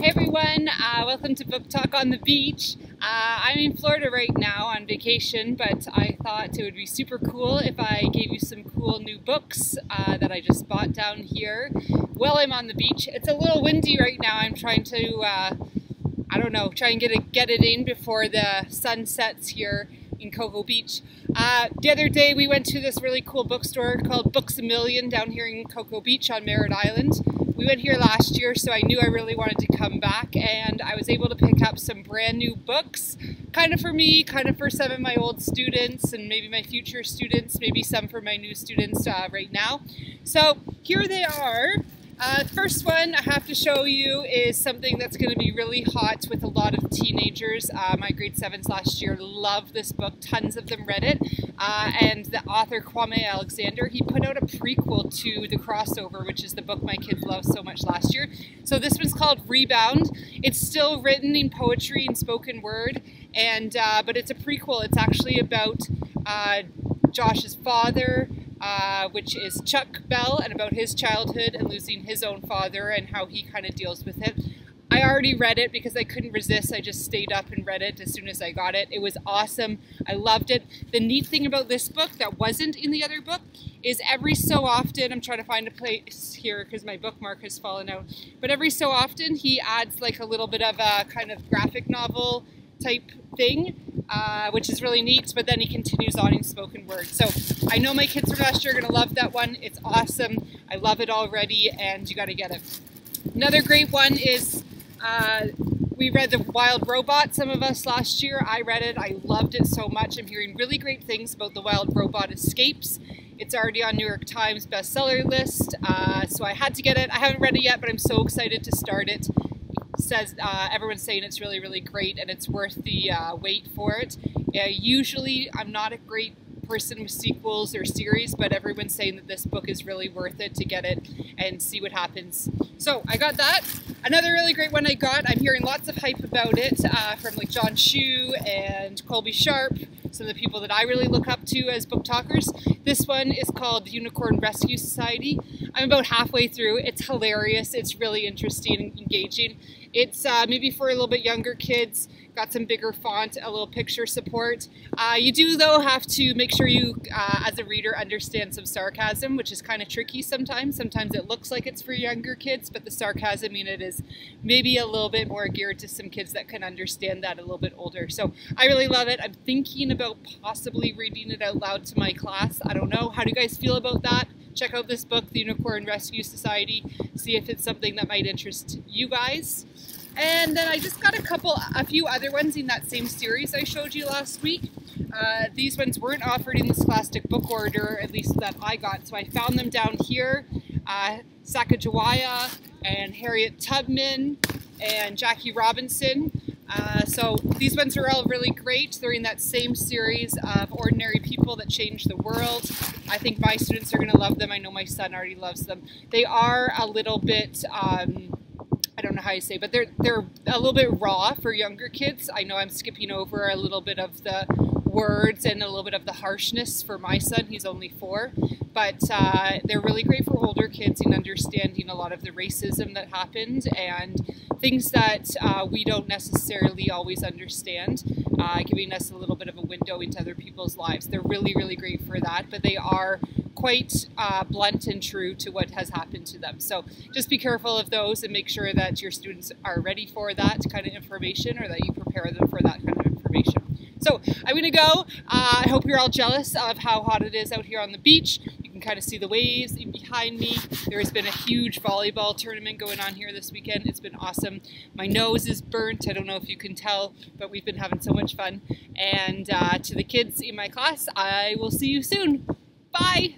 Hey everyone, welcome to Book Talk on the Beach. I'm in Florida right now on vacation, but I thought it would be super cool if I gave you some cool new books that I just bought down here while I'm on the beach. It's a little windy right now. I'm trying to, try and get it in before the sun sets here in Cocoa Beach. The other day we went to this really cool bookstore called Books A Million down here in Cocoa Beach on Merritt Island. We went here last year, so I knew I really wanted to come back, and I was able to pick up some brand new books, kind of for me, kind of for some of my old students and maybe my future students, maybe some for my new students right now. So here they are. First one I have to show you is something that's going to be really hot with a lot of teenagers. My grade 7s last year loved this book. Tons of them read it. And the author Kwame Alexander, he put out a prequel to The Crossover, which is the book my kids loved so much last year. So this one's called Rebound. It's still written in poetry and spoken word, and but it's a prequel. It's actually about Josh's father, which is Chuck Bell, and about his childhood and losing his own father and how he kind of deals with it. I already read it because I couldn't resist. I just stayed up and read it as soon as I got it. It was awesome. I loved it. The neat thing about this book that wasn't in the other book is every so often, I'm trying to find a place here because my bookmark has fallen out, but every so often he adds like a little bit of a kind of graphic novel type thing, which is really neat, but then he continues on in spoken word. So I know my kids from last year are going to love that one. It's awesome. I love it already, and you got to get it. Another great one is we read The Wild Robot, some of us last year. I read it. I loved it so much. I'm hearing really great things about The Wild Robot Escapes. It's already on New York Times bestseller list, so I had to get it. I haven't read it yet, but I'm so excited to start it. Says everyone's saying it's really, really great, and it's worth the wait for it. Usually I'm not a great person with sequels or series, but everyone's saying that this book is really worth it to get it and see what happens. So I got that. Another really great one I got, I'm hearing lots of hype about it from like John Shu and Colby Sharp, some of the people that I really look up to as book talkers. This one is called The Unicorn Rescue Society. I'm about halfway through. It's hilarious. It's really interesting and engaging. It's maybe for a little bit younger kids. Got some bigger font, a little picture support. You do, though, have to make sure you, as a reader, understand some sarcasm, which is kind of tricky sometimes. Sometimes it looks like it's for younger kids, but the sarcasm in it is maybe a little bit more geared to some kids that can understand that a little bit older. So I really love it. I'm thinking about possibly reading it out loud to my class. I don't know. How do you guys feel about that? Check out this book, The Unicorn Rescue Society. See if it's something that might interest you guys. And then I just got a few other ones in that same series I showed you last week. These ones weren't offered in the Scholastic book order, at least that I got, so I found them down here. Sacagawea and Harriet Tubman and Jackie Robinson. So these ones are all really great. They're in that same series of ordinary people that change the world. I think my students are going to love them. I know my son already loves them. They are a little bit I don't know how you say, but they're a little bit raw for younger kids. I know I'm skipping over a little bit of the words and a little bit of the harshness for my son. He's only 4, but they're really great for older kids in understanding a lot of the racism that happened and things that we don't necessarily always understand, giving us a little bit of a window into other people's lives. They're really, really great for that, but they are quite blunt and true to what has happened to them. So just be careful of those and make sure that your students are ready for that kind of information, or that you prepare them for that kind of information. So I'm going to go. I hope you're all jealous of how hot it is out here on the beach. You can kind of see the waves in behind me. There has been a huge volleyball tournament going on here this weekend. It's been awesome. My nose is burnt. I don't know if you can tell, but we've been having so much fun. And to the kids in my class, I will see you soon. Bye!